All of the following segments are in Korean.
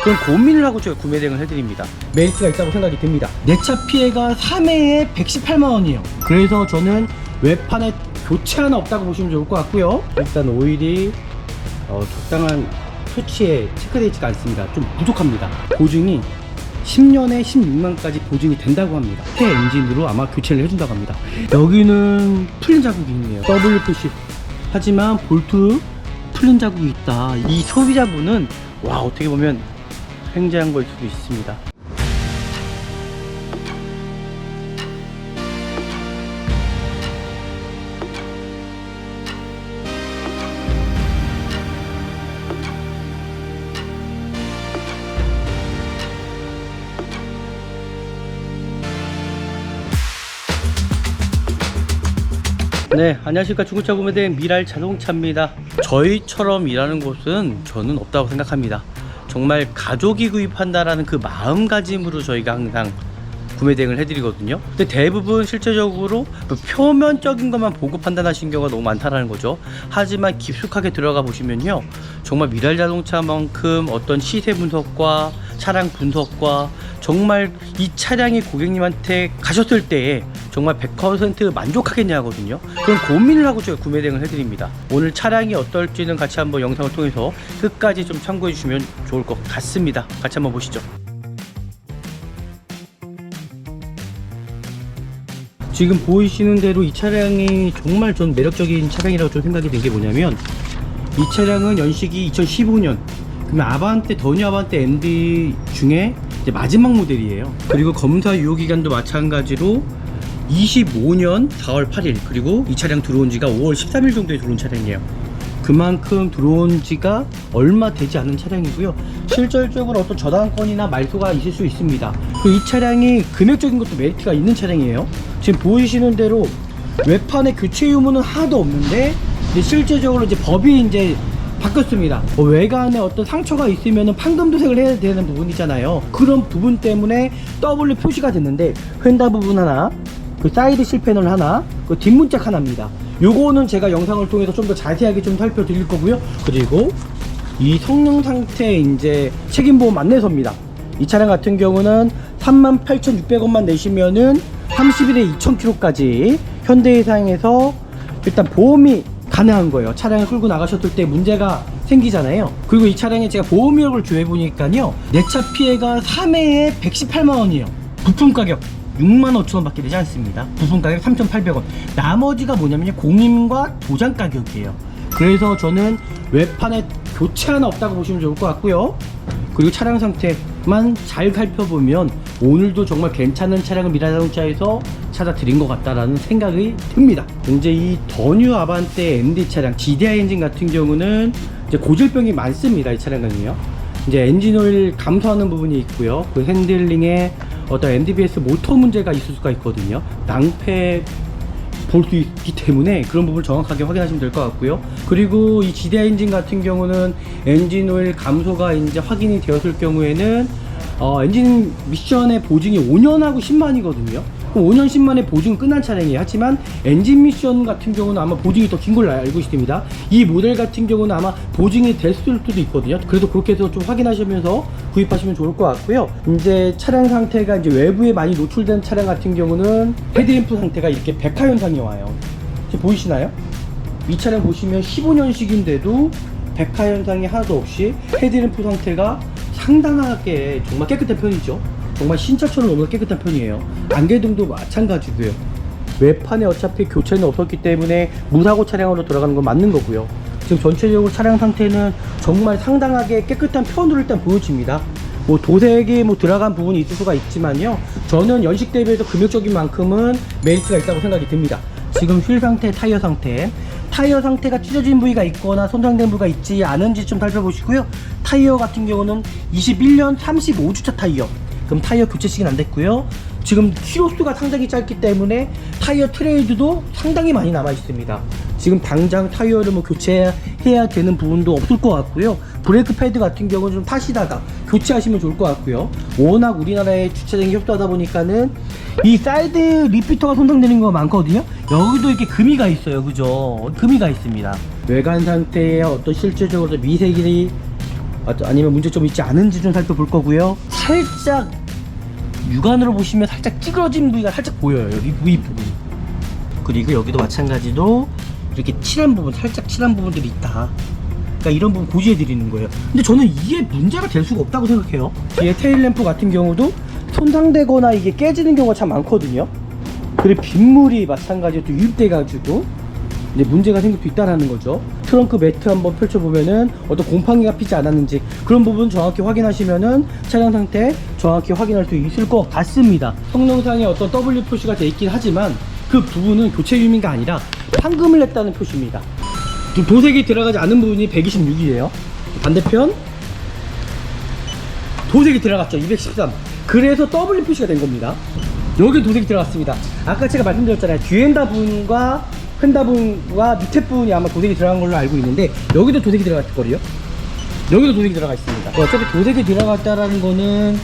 그런 고민을 하고 제가 구매 대행을 해드립니다. 메리트가 있다고 생각이 듭니다. 내 차 피해가 3회에 118만원이에요 그래서 저는 외판에 교체 하나 없다고 보시면 좋을 것 같고요. 일단 오일이 적당한 수치에 체크되어 않습니다. 좀 부족합니다. 보증이 10년에 16만까지 보증이 된다고 합니다. 새 엔진으로 아마 교체를 해준다고 합니다. 여기는 풀린 자국이 있네요. W 표시. 하지만 볼트 풀린 자국이 있다. 이 소비자분은 와, 어떻게 보면 횡재한 걸 수도 있습니다. 네, 안녕하십니까. 중고차 구매대행 미랄 자동차입니다. 저희처럼 일하는 곳은 저는 없다고 생각합니다. 정말 가족이 구입한다라는 그 마음가짐으로 저희가 항상 구매 대행을 해드리거든요. 근데 대부분 실제적으로 표면적인 것만 보고 판단하신 경우가 너무 많다라는 거죠. 하지만 깊숙하게 들어가 보시면요, 정말 미랄 자동차만큼 어떤 시세 분석과 차량 분석과 정말 이 차량이 고객님한테 가셨을 때에 정말 100% 만족하겠냐 하거든요. 그런 고민을 하고 제가 구매 대행을 해드립니다. 오늘 차량이 어떨지는 같이 한번 영상을 통해서 끝까지 좀 참고해 주시면 좋을 것 같습니다. 같이 한번 보시죠. 지금 보이시는 대로 이 차량이 정말 전 매력적인 차량이라고 좀 생각이 든 게 뭐냐면, 이 차량은 연식이 2015년, 그러면 아반떼, 더뉴 아반떼 MD 중에 이제 마지막 모델이에요. 그리고 검사 유효기간도 마찬가지로 25년 4월 8일, 그리고 이 차량 들어온 지가 5월 13일 정도에 들어온 차량이에요. 그만큼 들어온 지가 얼마 되지 않은 차량이고요. 실질적으로 어떤 저당권이나 말소가 있을 수 있습니다. 이 차량이 금액적인 것도 메리트가 있는 차량이에요. 지금 보이시는 대로 외판에 교체 유무는 하나도 없는데, 이제 실제적으로 이제 법이 이제 바뀌었습니다. 외관에 어떤 상처가 있으면 판금 도색을 해야 되는 부분이잖아요. 그런 부분 때문에 W 표시가 됐는데, 휀다 부분 하나, 그 사이드 실패널 하나, 그 뒷문짝 하나입니다. 요거는 제가 영상을 통해서 좀 더 자세하게 좀 살펴드릴 거고요. 그리고 이 성능 상태 이제 책임보험 안내서입니다. 이 차량 같은 경우는 38,600원만 내시면은 30일에 2,000km까지 현대해상에서 일단 보험이 가능한 거예요. 차량을 끌고 나가셨을 때 문제가 생기잖아요. 그리고 이 차량에 제가 보험 이력을 조회 보니까요, 내 차 피해가 3회에 118만원이에요 부품 가격 65,000원 밖에 되지 않습니다. 부품 가격 3,800원. 나머지가 뭐냐면요, 공임과 도장 가격이에요. 그래서 저는 외판에 교체 하나 없다고 보시면 좋을 것 같고요. 그리고 차량 상태만 잘 살펴보면 오늘도 정말 괜찮은 차량을 미랄 자동차에서 찾아 드린 것 같다라는 생각이 듭니다. 이제 이 더뉴 아반떼 MD 차량 GDI 엔진 같은 경우는 이제 고질병이 많습니다. 이 차량은요, 이제 엔진오일 감소하는 부분이 있고요. 그 핸들링에 어떤 NDBS 모터 문제가 있을 수가 있거든요. 낭패 볼 수 있기 때문에 그런 부분을 정확하게 확인하시면 될 것 같고요. 그리고 이 GDI 엔진 같은 경우는 엔진오일 감소가 이제 확인이 되었을 경우에는 엔진 미션의 보증이 5년하고 10만이거든요. 5년 10만의 보증은 끝난 차량이에요. 하지만 엔진 미션 같은 경우는 아마 보증이 더 긴 걸로 알고 있습니다. 이 모델 같은 경우는 아마 보증이 됐을 수도 있거든요. 그래서 그렇게 해서 좀 확인하시면서 구입하시면 좋을 것 같고요. 이제 차량 상태가 이제 외부에 많이 노출된 차량 같은 경우는 헤드램프 상태가 이렇게 백화 현상이 와요. 지금 보이시나요? 이 차량 보시면 15년식인데도 백화 현상이 하나도 없이 헤드램프 상태가 상당하게 정말 깨끗한 편이죠. 정말 신차처럼 너무 깨끗한 편이에요. 안개등도 마찬가지고요. 외판에 어차피 교체는 없었기 때문에 무사고 차량으로 들어가는 건 맞는 거고요. 지금 전체적으로 차량 상태는 정말 상당하게 깨끗한 편으로 일단 보여집니다. 뭐 도색이 뭐 들어간 부분이 있을 수가 있지만요, 저는 연식 대비해서 금액적인 만큼은 메리트가 있다고 생각이 듭니다. 지금 휠 상태, 타이어 상태가 찢어진 부위가 있거나 손상된 부위가 있지 않은지 좀 살펴보시고요. 타이어 같은 경우는 21년 35주차 타이어. 그럼 타이어 교체 시기는 안 됐고요. 지금 키로수가 상당히 짧기 때문에 타이어 트레이드도 상당히 많이 남아 있습니다. 지금 당장 타이어를 뭐 교체해야 되는 부분도 없을 것 같고요. 브레이크 패드 같은 경우는 좀 타시다가 교체하시면 좋을 것 같고요. 워낙 우리나라의 주차장이 협소하다 보니까는 이 사이드 리피터가 손상되는 거 많거든요. 여기도 이렇게 금이가 있어요. 그죠? 금이가 있습니다. 외관 상태에 어떤 실질적으로 미세길이 아니면 문제점이 있지 않은지 좀 살펴볼 거고요. 살짝 육안으로 보시면 살짝 찌그러진 부위가 살짝 보여요. 여기 부위 부분. 그리고 여기도 마찬가지로 이렇게 칠한 부분, 살짝 칠한 부분들이 있다. 그러니까 이런 부분 고지해 드리는 거예요. 근데 저는 이게 문제가 될 수가 없다고 생각해요. 뒤에 테일램프 같은 경우도 손상되거나 이게 깨지는 경우가 참 많거든요. 그리고 빗물이 마찬가지로 또 유입돼 가지고 이제 문제가 생길 수 있다는 거죠. 트렁크 매트 한번 펼쳐보면은 어떤 곰팡이가 피지 않았는지 그런 부분 정확히 확인하시면은 차량 상태 정확히 확인할 수 있을 것 같습니다. 성능상에 어떤 W 표시가 돼 있긴 하지만 그 부분은 교체 유의미가 아니라 판금을 냈다는 표시입니다. 도색이 들어가지 않은 부분이 126이에요. 반대편 도색이 들어갔죠. 213. 그래서 W 표시가 된 겁니다. 여기 도색이 들어갔습니다. 아까 제가 말씀드렸잖아요. 뒤엔다 부분과 펜다 부분과 밑에 부분이 아마 도색이 들어간 걸로 알고 있는데 여기도 도색이 들어갔을 거예요. 여기도 도색이 들어가 있습니다. 어차피 도색이 들어갔다라는 거는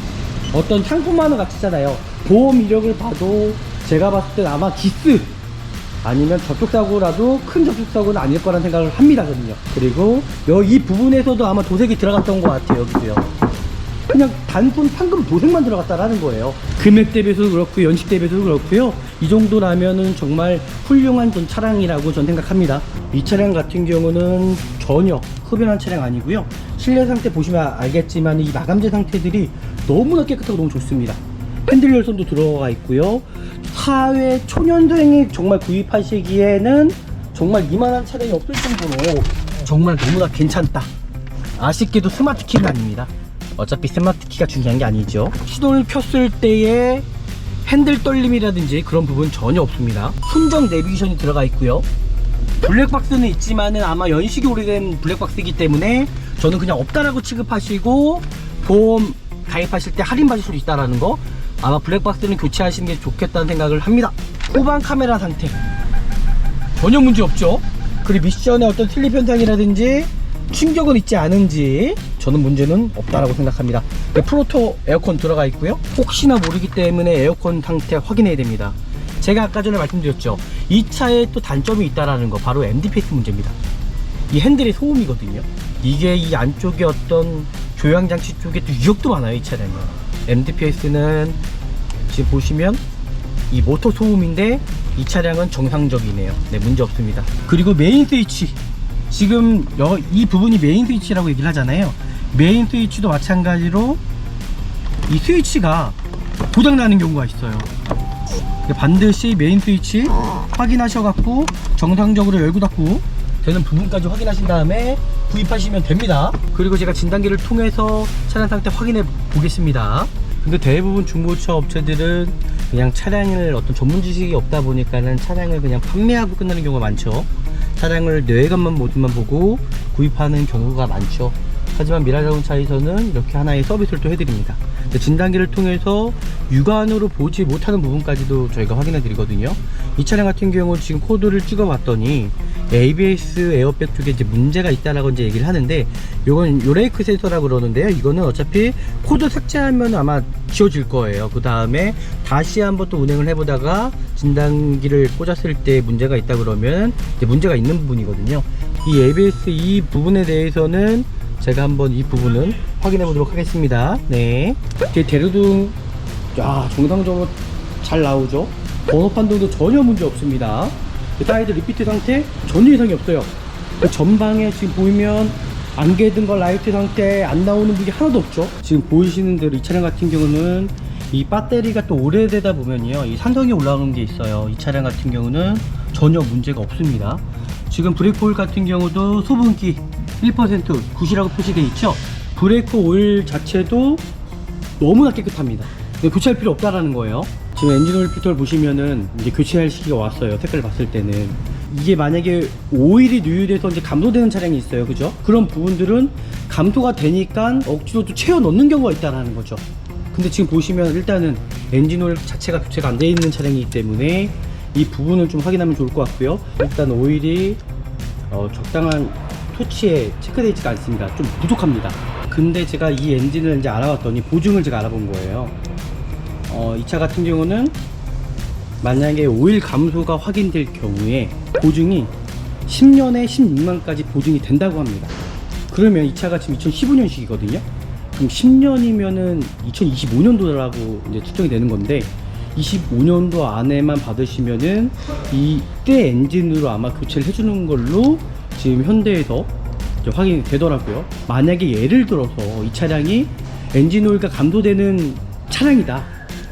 어떤 상품만은 같이잖아요. 보험 이력을 봐도 제가 봤을 땐 아마 기스 아니면 접촉사고라도 큰 접촉사고는 아닐 거란 생각을 합니다. 저는요. 그리고 이 부분에서도 아마 도색이 들어갔던 것 같아요. 여기도요. 그냥 단순 판금 도색만 들어갔다라는 거예요. 금액 대비해서도 그렇고 연식 대비해서도 그렇고요. 이 정도라면은 정말 훌륭한 전 차량이라고 전 생각합니다. 이 차량 같은 경우는 전혀 흡연한 차량 아니고요. 실내 상태 보시면 알겠지만 이 마감재 상태들이 너무나 깨끗하고 너무 좋습니다. 핸들 열선도 들어가 있고요. 사회 초년생이 정말 구입하시기에는 정말 이만한 차량이 없을 정도로 정말 너무나 괜찮다. 아쉽게도 스마트 키는 아닙니다. 어차피 스마트 키가 중요한 게 아니죠. 시동을 켰을 때의 핸들 떨림이라든지 그런 부분 전혀 없습니다. 순정 내비게이션이 들어가 있고요. 블랙박스는 있지만은 아마 연식이 오래된 블랙박스이기 때문에 저는 그냥 없다라고 취급하시고 보험 가입하실 때 할인 받을 수 있다라는 거, 아마 블랙박스는 교체하시는 게 좋겠다는 생각을 합니다. 후방 카메라 상태 전혀 문제 없죠. 그리고 미션의 어떤 슬립 현상이라든지 충격은 있지 않은지 저는 문제는 없다라고 생각합니다. 프로토 에어컨 들어가 있고요. 혹시나 모르기 때문에 에어컨 상태 확인해야 됩니다. 제가 아까 전에 말씀드렸죠. 이 차에 또 단점이 있다라는 거, 바로 MDPS 문제입니다. 이 핸들이 소음이거든요. 이게 이 안쪽에 어떤 조향장치 쪽에 또 유역도 많아요. 이 차량은 MDPS는 지금 보시면 이 모터 소음인데 이 차량은 정상적이네요. 네, 문제 없습니다. 그리고 메인 스위치, 지금 이 부분이 메인 스위치라고 얘기를 하잖아요. 메인 스위치도 마찬가지로 이 스위치가 고장나는 경우가 있어요. 반드시 메인 스위치 확인하셔갖고 정상적으로 열고 닫고 되는 부분까지 확인하신 다음에 구입하시면 됩니다. 그리고 제가 진단기를 통해서 차량 상태 확인해 보겠습니다. 근데 대부분 중고차 업체들은 그냥 차량을 어떤 전문 지식이 없다 보니까는 차량을 그냥 판매하고 끝나는 경우가 많죠. 차량을 내외관만 모습만 보고 구입하는 경우가 많죠. 하지만 미라자동차에서는 이렇게 하나의 서비스를 또 해드립니다. 진단기를 통해서 육안으로 보지 못하는 부분까지도 저희가 확인해 드리거든요. 이 차량 같은 경우 지금 코드를 찍어 봤더니 ABS 에어백 쪽에 이제 문제가 있다라고 이제 얘기를 하는데, 요건 요레이크 센서라고 그러는데요. 이거는 어차피 코드 삭제하면 아마 지워질 거예요. 그 다음에 다시 한번 또 운행을 해보다가 진단기를 꽂았을 때 문제가 있다 그러면 이제 문제가 있는 부분이거든요. 이 ABS 이 부분에 대해서는 제가 한번 이 부분은 확인해 보도록 하겠습니다. 네, 대류등 정상적으로 잘 나오죠. 번호 판정도 전혀 문제 없습니다. 사이드 리피트 상태 전혀 이상이 없어요. 전방에 지금 보이면 안개 든 거 라이트 상태 안 나오는 부분이 하나도 없죠. 지금 보이시는 대로 이 차량 같은 경우는 이 배터리가 또 오래되다 보면요, 이 산성이 올라오는 게 있어요. 이 차량 같은 경우는 전혀 문제가 없습니다. 지금 브레이크 오일 같은 경우도 수분기 1% 굿이라고 표시되어 있죠. 브레이크 오일 자체도 너무나 깨끗합니다. 교체할 필요 없다라는 거예요. 지금 엔진 오일 필터를 보시면은 이제 교체할 시기가 왔어요. 색깔을 봤을 때는 이게 만약에 오일이 누유돼서 이제 감소되는 차량이 있어요, 그죠? 그런 부분들은 감소가 되니까 억지로 또 채워 넣는 경우가 있다라는 거죠. 근데 지금 보시면 일단은 엔진 오일 자체가 교체가 안 돼 있는 차량이기 때문에 이 부분을 좀 확인하면 좋을 것 같고요. 일단 오일이 적당한 토치에 체크되어 있지가 않습니다. 좀 부족합니다. 근데 제가 이 엔진을 이제 알아봤더니 보증을 제가 알아본 거예요. 이 차 같은 경우는 만약에 오일 감소가 확인될 경우에 보증이 10년에 16만까지 보증이 된다고 합니다. 그러면 이 차가 지금 2015년식이거든요. 그럼 10년이면은 2025년도라고 이제 측정이 되는 건데 25년도 안에만 받으시면은 이때 엔진으로 아마 교체를 해주는 걸로 지금 현대에서 이제 확인이 되더라고요. 만약에 예를 들어서 이 차량이 엔진 오일과 감도되는 차량이다.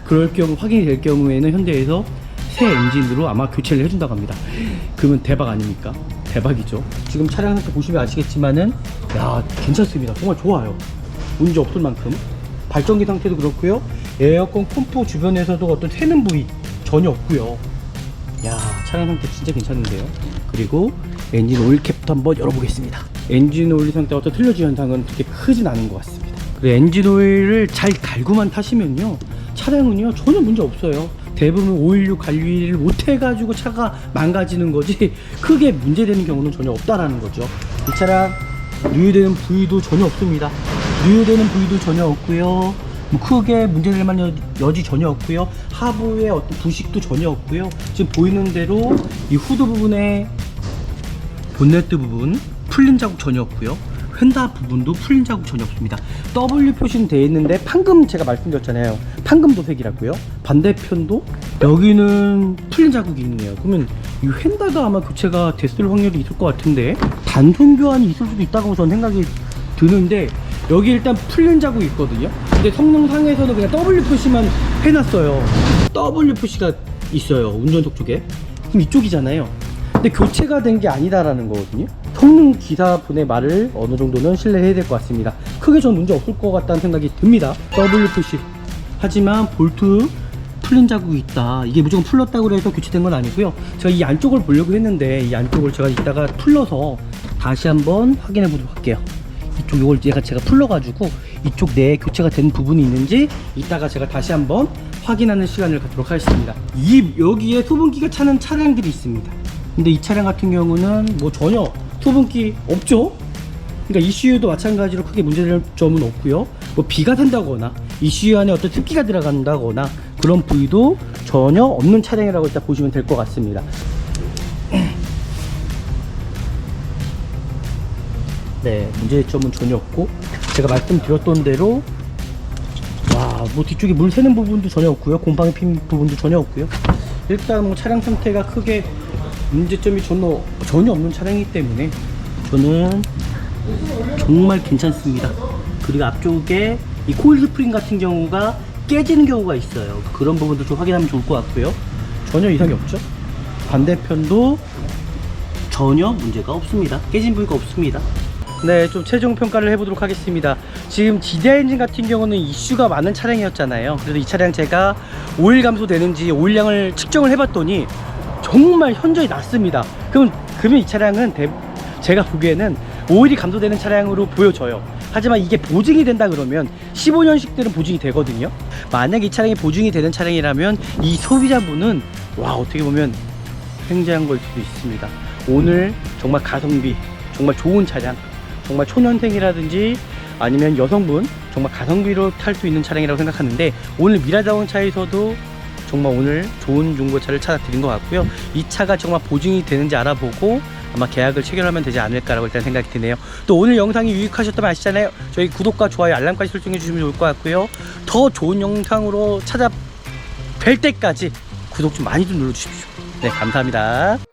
그럴 경우 확인이 될 경우에는 현대에서 새 엔진으로 아마 교체를 해준다고 합니다. 그러면 대박 아닙니까? 대박이죠. 지금 차량 상태 보시면 아시겠지만은 야 괜찮습니다. 정말 좋아요. 문제 없을 만큼 발전기 상태도 그렇고요. 에어컨 콤포 주변에서도 어떤 새는 부위 전혀 없고요. 야 차량 상태 진짜 괜찮은데요. 그리고 엔진 오일 캡도 한번 열어보겠습니다. 엔진 오일 상태가 어떤 틀려진 현상은 그렇게 크진 않은 것 같습니다. 그리고 엔진 오일을 잘 갈고만 타시면요 차량은요 전혀 문제 없어요. 대부분 오일류 관리를 못해가지고 차가 망가지는 거지 크게 문제되는 경우는 전혀 없다라는 거죠. 이 차량 누유되는 부위도 전혀 없습니다. 누유되는 부위도 전혀 없고요. 뭐 크게 문제될 만한 여지 전혀 없고요. 하부에 어떤 부식도 전혀 없고요. 지금 보이는 대로 이 후드 부분에 본네트 부분 풀린 자국 전혀 없고요. 휀다 부분도 풀린 자국 전혀 없습니다. W 표시는 되어 있는데 판금 제가 말씀드렸잖아요. 판금 도색이라고요. 반대편도 여기는 풀린 자국이 있네요. 그러면 이 휀다가 아마 교체가 됐을 확률이 있을 것 같은데 단순 교환이 있을 수도 있다고 저는 생각이 드는데 여기 일단 풀린 자국이 있거든요. 근데 성능상에서는 그냥 W 표시만 해놨어요. W 표시가 있어요. 운전석 쪽에. 그럼 이쪽이잖아요. 근데 교체가 된 게 아니다라는 거거든요. 성능 기사분의 말을 어느 정도는 신뢰해야 될 것 같습니다. 크게 전 문제 없을 것 같다는 생각이 듭니다. W 표시. 하지만 볼트 풀린 자국이 있다. 이게 무조건 풀렸다고 해서 교체된 건 아니고요. 제가 이 안쪽을 보려고 했는데 이 안쪽을 제가 이따가 풀러서 다시 한번 확인해 보도록 할게요. 이쪽 이걸 제가 풀러가지고 이쪽 내에 교체가 된 부분이 있는지 이따가 제가 다시 한번 확인하는 시간을 갖도록 하겠습니다. 여기에 소분기가 차는 차량들이 있습니다. 근데 이 차량 같은 경우는 뭐 전혀 소분기 없죠. 그러니까 ECU도 마찬가지로 크게 문제될 점은 없고요. 뭐 비가 샌다거나 ECU 안에 어떤 습기가 들어간다거나 그런 부위도 전혀 없는 차량이라고 일단 보시면 될 것 같습니다. 네, 문제점은 전혀 없고 제가 말씀드렸던 대로 뭐 뒤쪽에 물 새는 부분도 전혀 없고요. 곰팡이 핀 부분도 전혀 없고요. 일단 뭐 차량 상태가 크게 문제점이 전혀 없는 차량이기 때문에 저는 정말 괜찮습니다. 그리고 앞쪽에 이 코일 스프링 같은 경우가 깨지는 경우가 있어요. 그런 부분도 좀 확인하면 좋을 것 같고요. 전혀 이상이 없죠. 반대편도 전혀 문제가 없습니다. 깨진 부위가 없습니다. 네, 좀 최종 평가를 해보도록 하겠습니다. 지금 GDI 엔진 같은 경우는 이슈가 많은 차량이었잖아요. 그래서 이 차량 제가 오일 감소되는지 오일량을 측정을 해봤더니 정말 현저히 낮습니다. 그러면 이 차량은 제가 보기에는 오일이 감소되는 차량으로 보여져요. 하지만 이게 보증이 된다 그러면 15년식들은 보증이 되거든요. 만약 이 차량이 보증이 되는 차량이라면 이 소비자분은 어떻게 보면 횡재한 걸 수도 있습니다. 오늘 정말 가성비 정말 좋은 차량, 정말 초년생이라든지 아니면 여성분 정말 가성비로 탈 수 있는 차량이라고 생각하는데 오늘 미라자동차에서도 정말 오늘 좋은 중고차를 찾아드린 것 같고요. 이 차가 정말 보증이 되는지 알아보고 아마 계약을 체결하면 되지 않을까라고 일단 생각이 드네요. 또 오늘 영상이 유익하셨다면 아시잖아요. 저희 구독과 좋아요 알람까지 설정해 주시면 좋을 것 같고요. 더 좋은 영상으로 찾아뵐 때까지 구독 좀 많이 좀 눌러주십시오. 네, 감사합니다.